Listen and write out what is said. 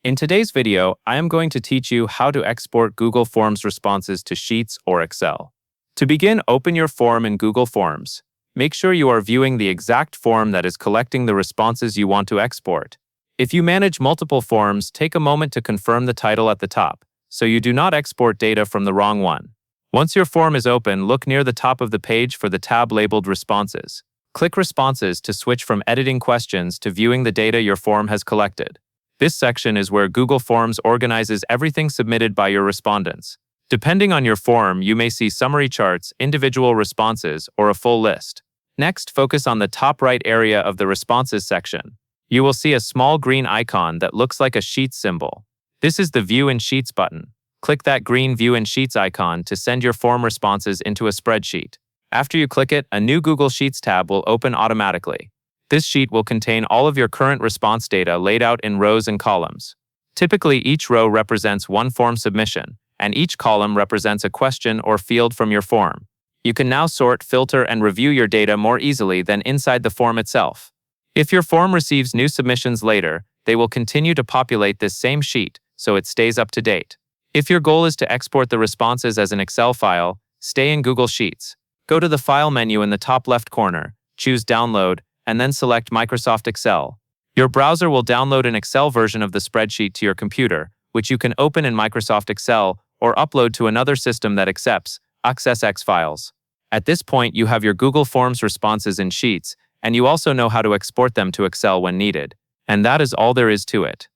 In today's video, I am going to teach you how to export Google Forms responses to Sheets or Excel. To begin, open your form in Google Forms. Make sure you are viewing the exact form that is collecting the responses you want to export. If you manage multiple forms, take a moment to confirm the title at the top, so you do not export data from the wrong one. Once your form is open, look near the top of the page for the tab labeled Responses. Click Responses to switch from editing questions to viewing the data your form has collected. This section is where Google Forms organizes everything submitted by your respondents. Depending on your form, you may see summary charts, individual responses, or a full list. Next, focus on the top right area of the Responses section. You will see a small green icon that looks like a Sheets symbol. This is the View in Sheets button. Click that green View in Sheets icon to send your form responses into a spreadsheet. After you click it, a new Google Sheets tab will open automatically. This sheet will contain all of your current response data laid out in rows and columns. Typically, each row represents one form submission, and each column represents a question or field from your form. You can now sort, filter, and review your data more easily than inside the form itself. If your form receives new submissions later, they will continue to populate this same sheet, so it stays up to date. If your goal is to export the responses as an Excel file, stay in Google Sheets. Go to the File menu in the top left corner, choose Download, and then select Microsoft Excel. Your browser will download an Excel version of the spreadsheet to your computer, which you can open in Microsoft Excel or upload to another system that accepts AccessX files. At this point, you have your Google Forms responses in Sheets, and you also know how to export them to Excel when needed. And that is all there is to it.